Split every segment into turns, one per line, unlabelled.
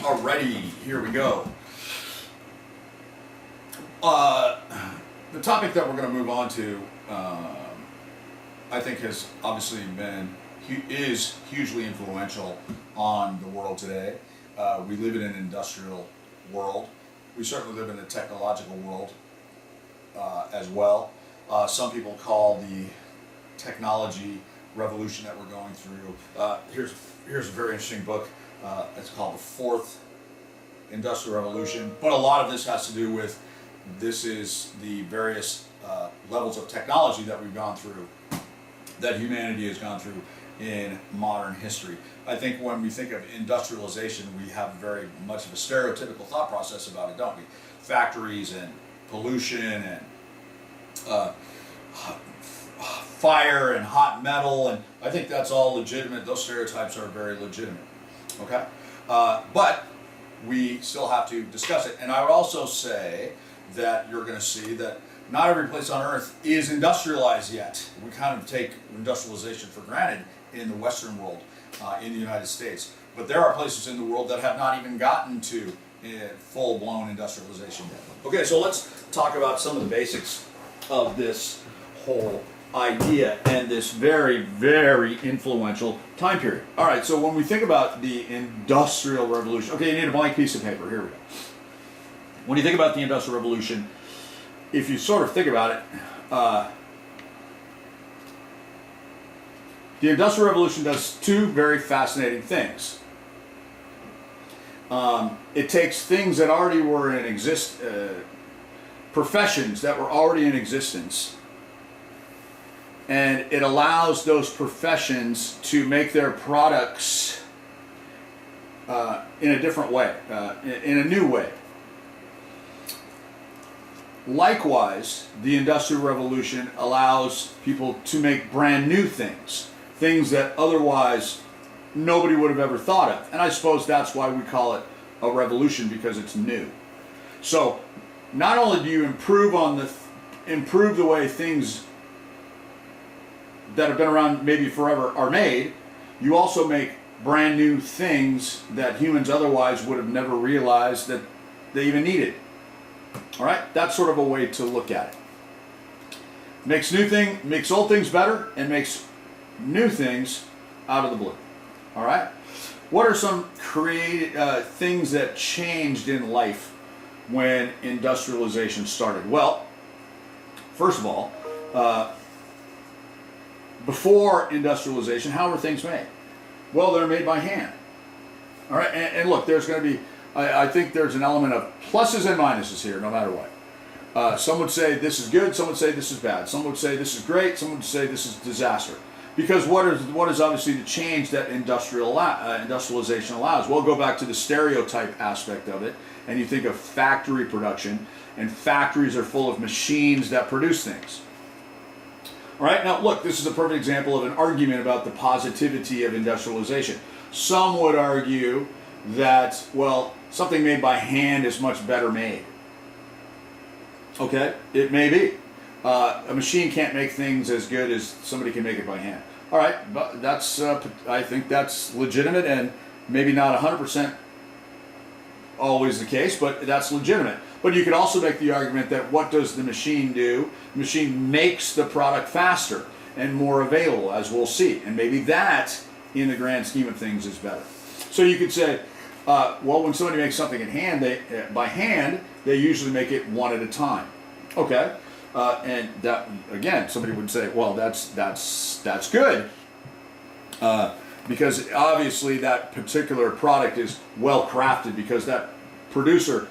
Alrighty, here we go. The topic that we're going to move on to, I think, has obviously is hugely influential on the world today. We live in an industrial world. We certainly live in a technological world as well. Some people call the technology revolution that we're going through. Here's a very interesting book. It's called The Fourth Industrial Revolution. But a lot of this has to do with the various levels of technology that we've gone through, that humanity has gone through in modern history. I think when we think of industrialization, we have very much of a stereotypical thought process about it, don't we? Factories and pollution and fire and hot metal, and I think that's all legitimate. Those stereotypes are very legitimate. Okay? But we still have to discuss it. And I would also say that you're going to see that not every place on earth is industrialized yet. We kind of take industrialization for granted in the Western world, in the United States. But there are places in the world that have not even gotten to full-blown industrialization yet. Okay, so let's talk about some of the basics of this whole idea and this very, very influential time period. All right, so when we think about the Industrial Revolution, okay, you need a blank piece of paper. Here we go. When you think about the Industrial Revolution, if you sort of think about it, the Industrial Revolution does two very fascinating things. It takes things that already were in professions that were already in existence, and it allows those professions to make their products in a different way, in a new way. Likewise, the Industrial Revolution allows people to make brand new things that otherwise nobody would have ever thought of. And I suppose that's why we call it a revolution, because it's new. So not only do you improve the way things that have been around maybe forever are made, you also make brand new things that humans otherwise would have never realized that they even needed. All right, that's sort of a way to look at it. Makes old things better, and makes new things out of the blue. All right, what are some creative things that changed in life when industrialization started? Well, first of all, before industrialization, how were things made? Well, they're made by hand. All right, and look, there's going to be, I think there's an element of pluses and minuses here, no matter what. Some would say this is good, some would say this is bad. Some would say this is great, some would say this is disaster. Because what is obviously the change that industrialization allows? Well, go back to the stereotype aspect of it, and you think of factory production, and factories are full of machines that produce things. All right, now look, this is a perfect example of an argument about the positivity of industrialization. Some would argue that, well, something made by hand is much better made. Okay, it may be. A machine can't make things as good as somebody can make it by hand. All right, but I think that's legitimate, and maybe not 100% always the case, but that's legitimate. But you could also make the argument that what does the machine do? The machine makes the product faster and more available, as we'll see. And maybe that, in the grand scheme of things, is better. So you could say, well, when somebody makes something by hand, they usually make it one at a time. Okay, and that, again, somebody would say, well, that's good, because obviously that particular product is well crafted because that producer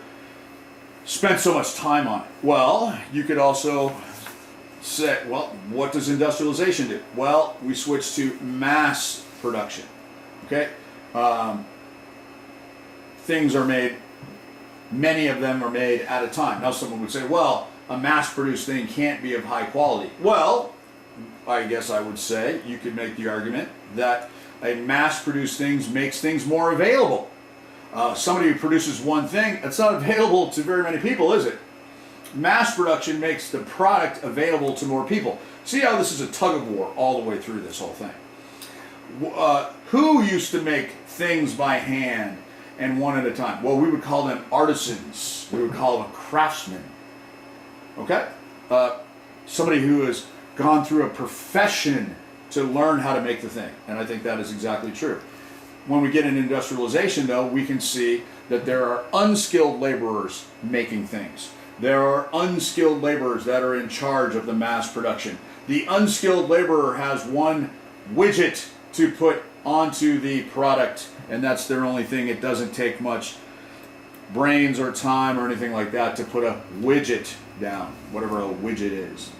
spent so much time on it. Well, you could also say, well, what does industrialization do? Well, we switch to mass production. Okay. Things are made, many of them are made at a time. Now someone would say, well, a mass-produced thing can't be of high quality. Well, I guess I would say you could make the argument that a mass-produced thing makes things more available. Somebody who produces one thing, it's not available to very many people, is it? Mass production makes the product available to more people. See how this is a tug of war all the way through this whole thing. Who used to make things by hand and one at a time. Well, we would call them artisans. We would call them craftsmen. Okay? Somebody who has gone through a profession to learn how to make the thing. And I think that is exactly true. When we get into industrialization, though, we can see that there are unskilled laborers making things. There are unskilled laborers that are in charge of the mass production. The unskilled laborer has one widget to put onto the product, and that's their only thing. It doesn't take much brains or time or anything like that to put a widget down, whatever a widget is.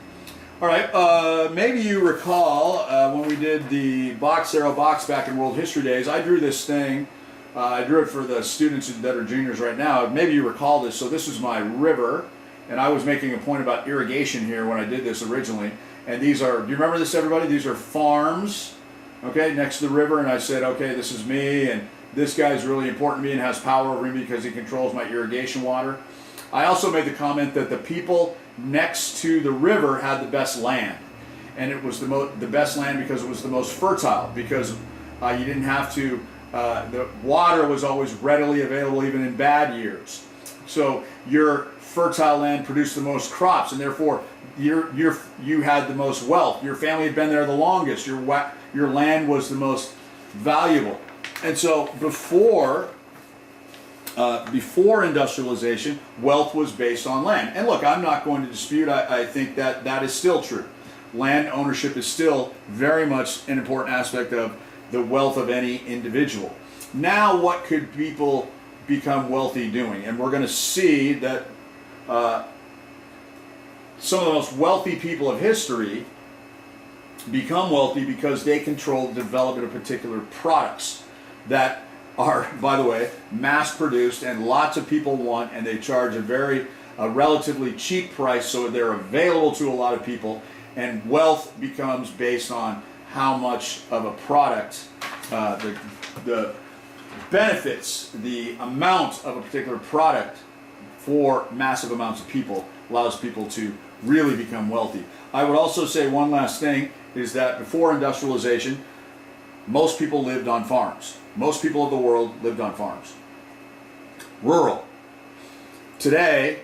All right, maybe you recall when we did the box arrow box back in World History Days, I drew this thing. I drew it for the students that are juniors right now. Maybe you recall this. So this is my river, and I was making a point about irrigation here when I did this originally. And these are, do you remember this, everybody? These are farms, okay, next to the river. And I said, okay, this is me, and this guy's really important to me and has power over me because he controls my irrigation water. I also made the comment that the people next to the river had the best land, and it was the best land because it was the most fertile, because you didn't have to, the water was always readily available even in bad years. So your fertile land produced the most crops, and therefore you had the most wealth. Your family had been there the longest. Your land was the most valuable. And so before industrialization, wealth was based on land. And look, I'm not going to dispute, I think that is still true. Land ownership is still very much an important aspect of the wealth of any individual. Now, what could people become wealthy doing? And we're going to see that some of the most wealthy people of history become wealthy because they control the development of particular products that are, by the way, mass produced and lots of people want, and they charge a relatively cheap price, so they're available to a lot of people, and wealth becomes based on how much of a product, the benefits, the amount of a particular product for massive amounts of people allows people to really become wealthy. I would also say one last thing is that before industrialization, most people lived on farms. Most people of the world lived on farms. Rural. Today,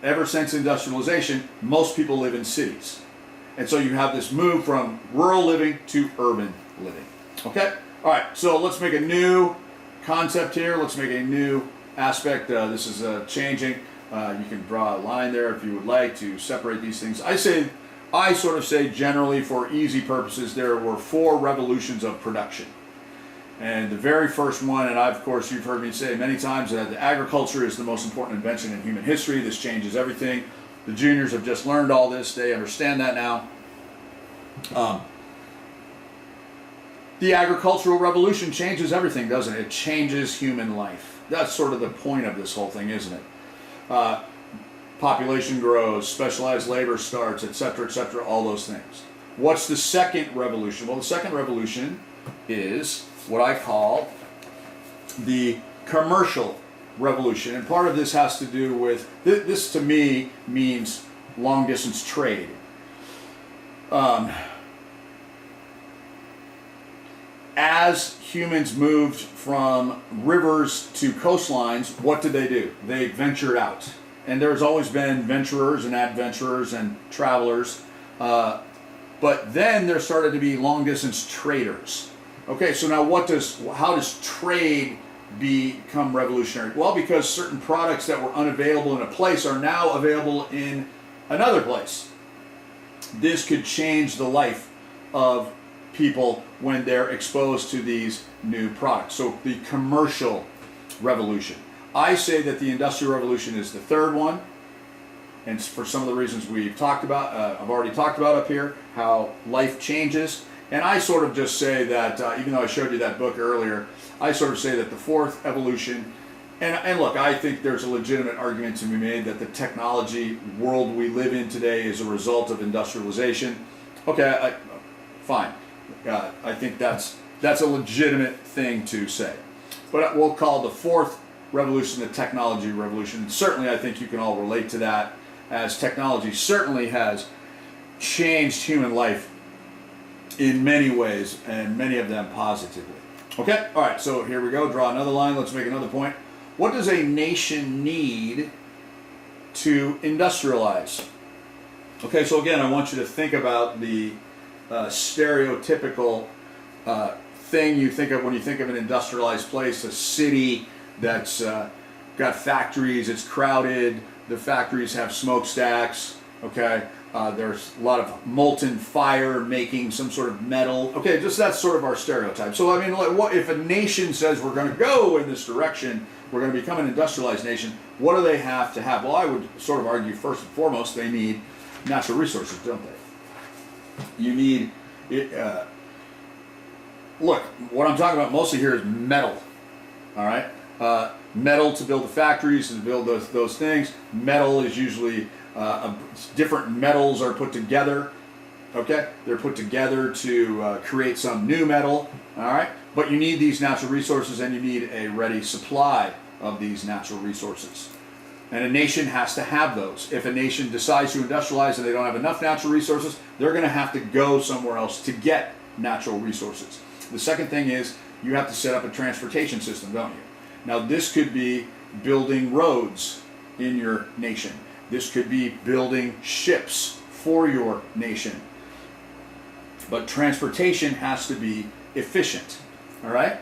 ever since industrialization, most people live in cities. And so you have this move from rural living to urban living. Okay? All right, so let's make a new concept here. Let's make a new aspect. This is changing. You can draw a line there if you would like to separate these things. I sort of say generally, for easy purposes, there were 4 revolutions of production. And the very first one, and of course you've heard me say many times that agriculture is the most important invention in human history. This changes everything. The juniors have just learned all this. They understand that now. The agricultural revolution changes everything, doesn't it? It changes human life. That's sort of the point of this whole thing, isn't it? Population grows, specialized labor starts, etc., all those things. What's the second revolution? Well, the second revolution is what I call the commercial revolution. And part of this has to do with, this to me means long distance trade. As humans moved from rivers to coastlines, what did they do? They ventured out. And there's always been venturers and adventurers and travelers. But then there started to be long distance traders. Okay, so now how does trade become revolutionary? Well, because certain products that were unavailable in a place are now available in another place. This could change the life of people when they're exposed to these new products. So the commercial revolution. I say that the Industrial Revolution is the third one, and for some of the reasons we've talked about, I've already talked about up here, how life changes. And I sort of just say that, even though I showed you that book earlier, I sort of say that the fourth evolution, and look, I think there's a legitimate argument to be made that the technology world we live in today is a result of industrialization. Okay, fine. I think that's a legitimate thing to say. But we'll call the fourth revolution the technology revolution. And certainly I think you can all relate to that, as technology certainly has changed human life in many ways, and many of them positively. Okay, all right, so here we go. Draw another line. Let's make another point. What does a nation need to industrialize? Okay, so again, I want you to think about the stereotypical thing you think of when you think of an industrialized place, a city that's got factories, it's crowded, the factories have smokestacks, okay? There's a lot of molten fire making some sort of metal. Okay, just that's sort of our stereotype. So I mean, what if a nation says we're going to go in this direction, we're going to become an industrialized nation, what do they have to have? Well, I would sort of argue first and foremost they need natural resources, don't they? You need it. Look, what I'm talking about mostly here is metal. All right, metal to build the factories and build those things. Metal is usually different metals are put together. Okay, they're put together to create some new metal. All right, but you need these natural resources and you need a ready supply of these natural resources. And a nation has to have those. If a nation decides to industrialize and they don't have enough natural resources, they're going to have to go somewhere else to get natural resources. The second thing is you have to set up a transportation system, don't you? Now this could be building roads in your nation. This could be building ships for your nation. But transportation has to be efficient, all right?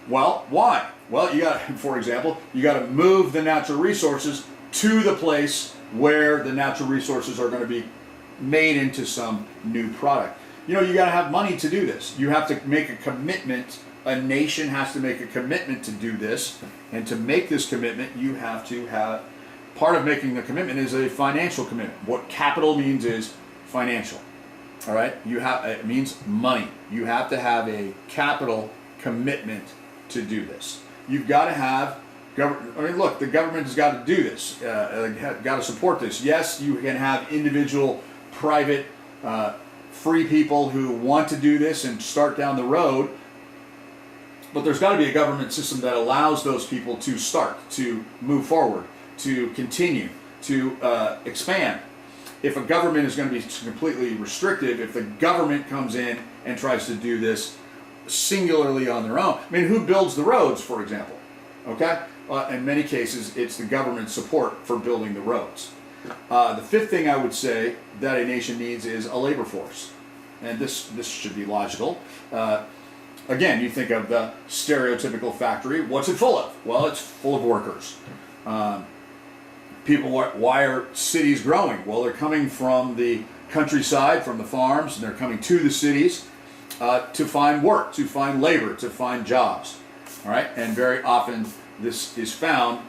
Well, why? Well, you got, for example, you got to move the natural resources to the place where the natural resources are going to be made into some new product. You know, you got to have money to do this. You have to make a commitment. A nation has to make a commitment to do this. And to make this commitment, you have to have, part of making the commitment is a financial commitment. What capital means is financial. All right? It means money. You have to have a capital commitment to do this. You've got to have government. I mean, look, the government has got to do this. Got to support this. Yes, you can have individual, private, free people who want to do this and start down the road. But there's got to be a government system that allows those people to start, to move forward, to continue, to expand. If a government is going to be completely restrictive, if the government comes in and tries to do this singularly on their own. I mean, who builds the roads, for example? Okay? In many cases, it's the government support for building the roads. The fifth thing I would say that a nation needs is a labor force. And this should be logical. Again, you think of the stereotypical factory. What's it full of? Well, it's full of workers. People, why are cities growing? Well, they're coming from the countryside, from the farms, and they're coming to the cities to find work, to find labor, to find jobs. All right, and very often this is found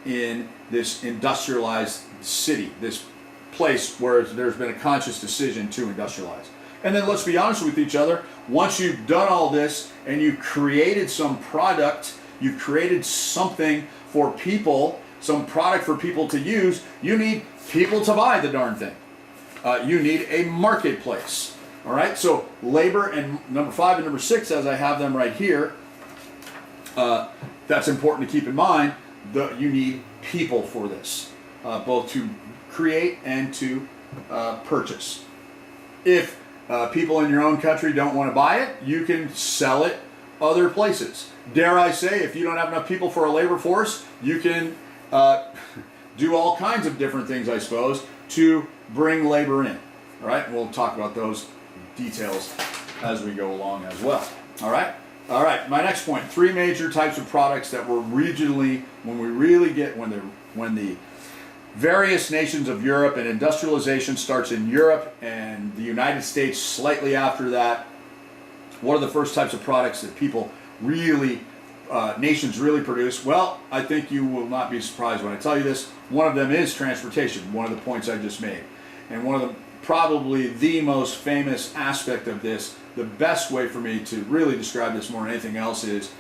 in this industrialized city, this place where there's been a conscious decision to industrialize. And then let's be honest with each other, once you've done all this and you've created some product, you've created something for people, some product for people to use, you need people to buy the darn thing. You need a marketplace. All right, so labor and number 5 and number 6, as I have them right here, that's important to keep in mind. You need people for this, both to create and to purchase. If people in your own country don't want to buy it, you can sell it other places. Dare I say, if you don't have enough people for a labor force, you can do all kinds of different things, I suppose, to bring labor in. All right, we'll talk about those details as we go along as well. All right, my next point: 3 major types of products that were regionally, when the various nations of Europe, and industrialization starts in Europe and the United States slightly after that. What are the first types of products that people really, nations really produce? Well, I think you will not be surprised when I tell you this. One of them is transportation, one of the points I just made. And one of the, probably the most famous aspect of this, the best way for me to really describe this more than anything else is,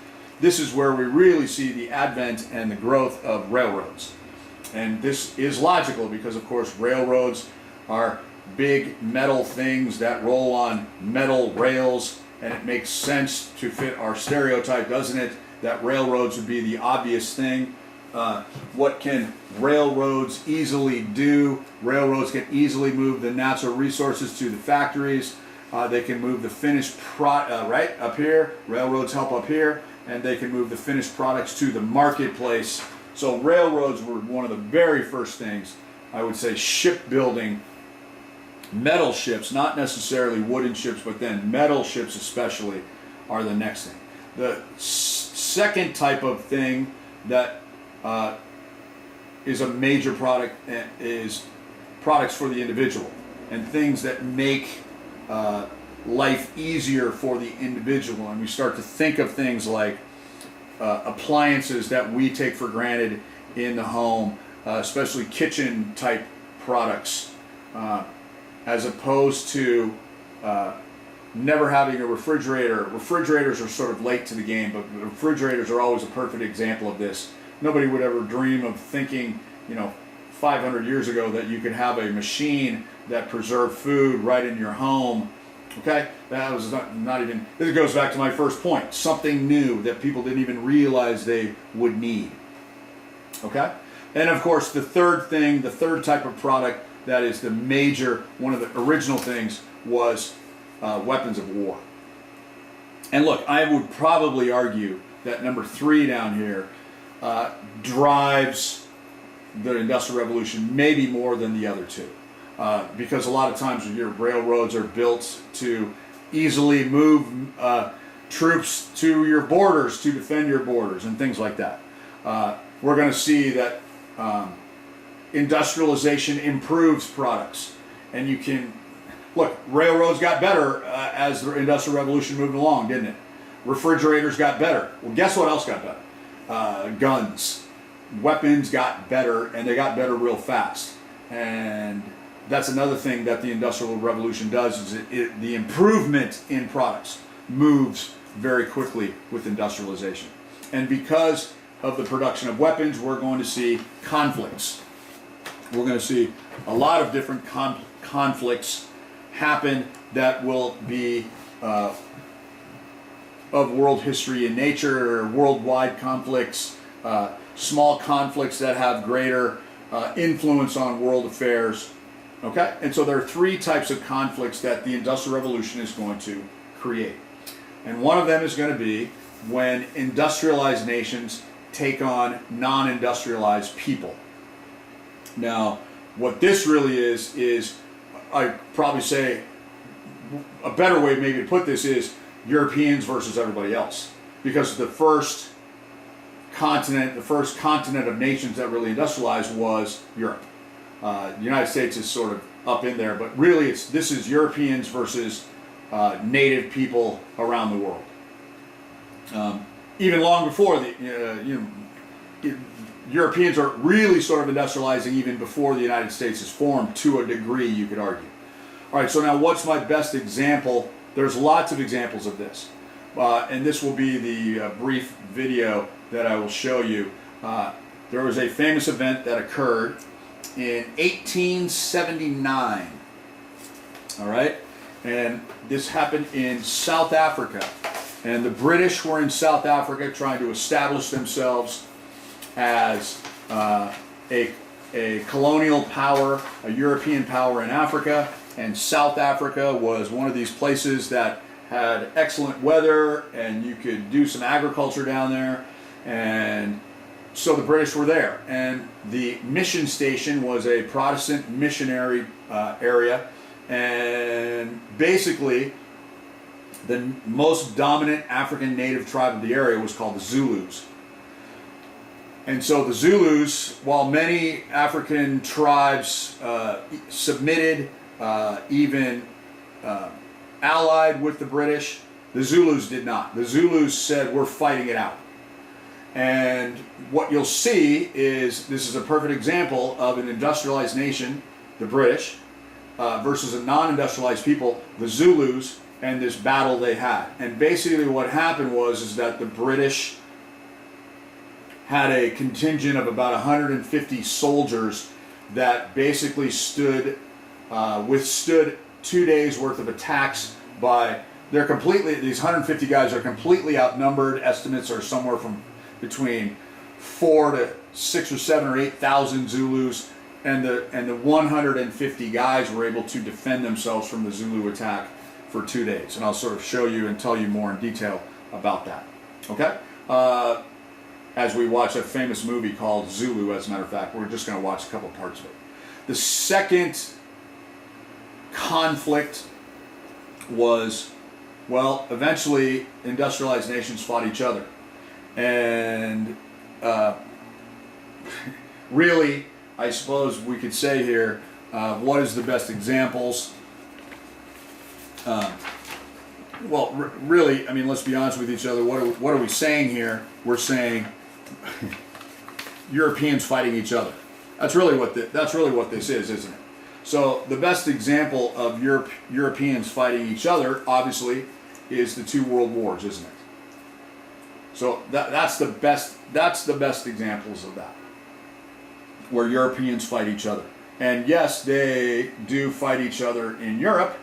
this is where we really see the advent and the growth of railroads. And this is logical because, of course, railroads are big metal things that roll on metal rails, and it makes sense to fit our stereotype, doesn't it, that railroads would be the obvious thing. What can railroads easily do? Railroads can easily move the natural resources to the factories. They can move the finished right up here. Railroads help up here, and they can move the finished products to the marketplace. So railroads were one of the very first things, I would say, shipbuilding. Metal ships, not necessarily wooden ships, but then metal ships especially, are the next thing. The second type of thing that is a major product is products for the individual, and things that make life easier for the individual. And we start to think of things like appliances that we take for granted in the home, especially kitchen type products, as opposed to never having a refrigerator. Refrigerators are sort of late to the game, but refrigerators are always a perfect example of this. Nobody would ever dream of thinking, 500 years ago that you could have a machine that preserved food right in your home. Okay, that was not even, this goes back to my first point, something new that people didn't even realize they would need. Okay, and of course the third type of product that is the major, one of the original things was weapons of war. And look, I would probably argue that number 3 down here drives the Industrial Revolution maybe more than the other two. Because a lot of times your railroads are built to easily move troops to your borders, to defend your borders and things like that. We're going to see that industrialization improves products. And you can, look, railroads got better as the Industrial Revolution moved along, didn't it? Refrigerators got better. Well, guess what else got better? Guns. Weapons got better, and they got better real fast. And that's another thing that the Industrial Revolution does, is the improvement in products moves very quickly with industrialization. And because of the production of weapons, we're going to see conflicts. We're going to see a lot of different conflicts happen that will be of world history in nature, worldwide conflicts, small conflicts that have greater influence on world affairs. Okay, and so there are 3 types of conflicts that the Industrial Revolution is going to create. And one of them is going to be when industrialized nations take on non-industrialized people. Now, what this really is I'd probably say a better way maybe to put this is Europeans versus everybody else. Because the first continent of nations that really industrialized was Europe. The United States is sort of up in there, but really this is Europeans versus native people around the world. Even long before Europeans are really sort of industrializing even before the United States is formed, to a degree, you could argue. All right, so now what's my best example? There's lots of examples of this, and this will be the brief video that I will show you. There was a famous event that occurred in 1879. All right, and this happened in South Africa, and the British were in South Africa trying to establish themselves as a colonial power, a European power in Africa, and South Africa was one of these places that had excellent weather and you could do some agriculture down there, and so the British were there, and the mission station was a Protestant missionary area, and basically the most dominant African native tribe of the area was called the Zulus. And so the Zulus, while many African tribes submitted, even allied with the British, the Zulus did not. The Zulus said, we're fighting it out. And what you'll see is, this is a perfect example of an industrialized nation, the British, versus a non-industrialized people, the Zulus, and this battle they had. And basically what happened was that the British had a contingent of about 150 soldiers that basically withstood 2 days worth of attacks by, these 150 guys are completely outnumbered. Estimates are somewhere from between 4 to 6 or 7 or 8,000 Zulus, and the 150 guys were able to defend themselves from the Zulu attack for 2 days. And I'll sort of show you and tell you more in detail about that. Okay? As we watch a famous movie called Zulu, as a matter of fact. We're just going to watch a couple parts of it. The second conflict was, well, eventually industrialized nations fought each other. And really, I suppose we could say here, what is the best examples? Well, really, I mean, let's be honest with each other. What are we saying here? We're saying Europeans fighting each other. That's really what this is, isn't it? So the best example of Europeans fighting each other, obviously, is the 2 world wars, isn't it? So that's the best examples of that, where Europeans fight each other. And yes, they do fight each other in Europe,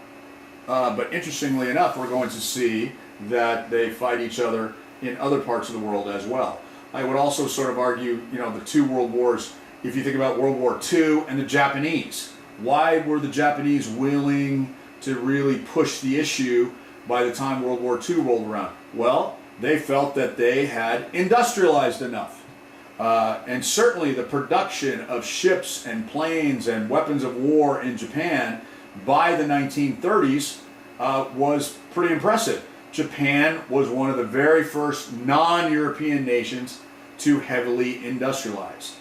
but interestingly enough, we're going to see that they fight each other in other parts of the world as well. I would also sort of argue, the 2 world wars, if you think about World War II and the Japanese, why were the Japanese willing to really push the issue by the time World War II rolled around? Well, they felt that they had industrialized enough. And certainly the production of ships and planes and weapons of war in Japan by the 1930s was pretty impressive. Japan was one of the very first non-European nations to heavily industrialize.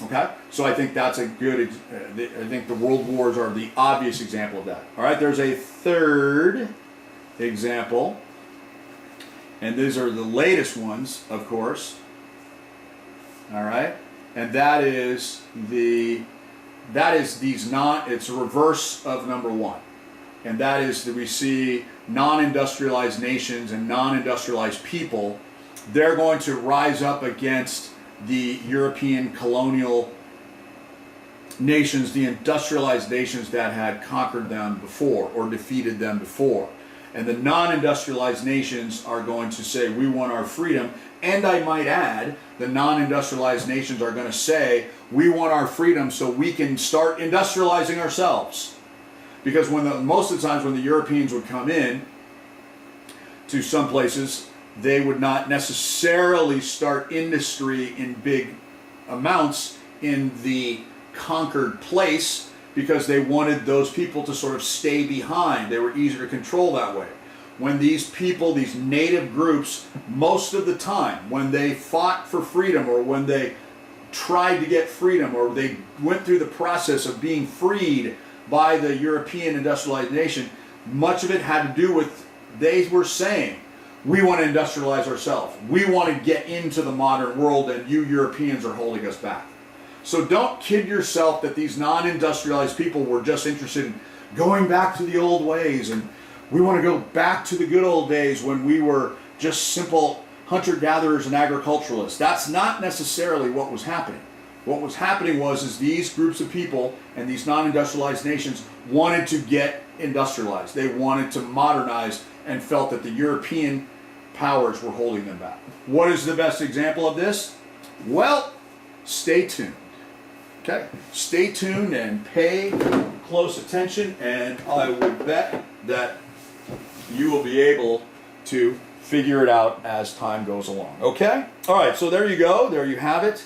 Okay, so I think that's a good, I think the world wars are the obvious example of that. All right, there's a third example, and these are the latest ones, of course. All right, and it's a reverse of number 1, and that is that we see non-industrialized nations and non-industrialized people. They're going to rise up against the European colonial nations, the industrialized nations that had conquered them before or defeated them before. And the non-industrialized nations are going to say, we want our freedom. And I might add, the non-industrialized nations are going to say, we want our freedom so we can start industrializing ourselves. Because most of the times when the Europeans would come in to some places, they would not necessarily start industry in big amounts in the conquered place, because they wanted those people to sort of stay behind. They were easier to control that way. When these people, these native groups, most of the time, when they fought for freedom or when they tried to get freedom or they went through the process of being freed by the European industrialized nation, much of it had to do with, they were saying, we want to industrialize ourselves. We want to get into the modern world, and you Europeans are holding us back. So don't kid yourself that these non-industrialized people were just interested in going back to the old ways, and we want to go back to the good old days when we were just simple hunter-gatherers and agriculturalists. That's not necessarily what was happening. What was happening was these groups of people and these non-industrialized nations wanted to get industrialized. They wanted to modernize and felt that the European powers were holding them back. What is the best example of this? Well, stay tuned. Okay, stay tuned and pay close attention, and I would bet that you will be able to figure it out as time goes along. Okay? All right, so there you go. There you have it.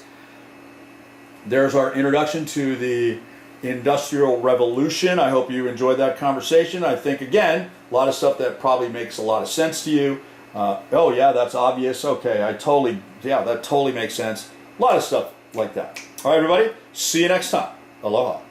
There's our introduction to the Industrial Revolution. I hope you enjoyed that conversation. I think, again, a lot of stuff that probably makes a lot of sense to you. Oh, yeah, that's obvious. Okay, that totally makes sense. A lot of stuff like that. All right, everybody, see you next time. Aloha.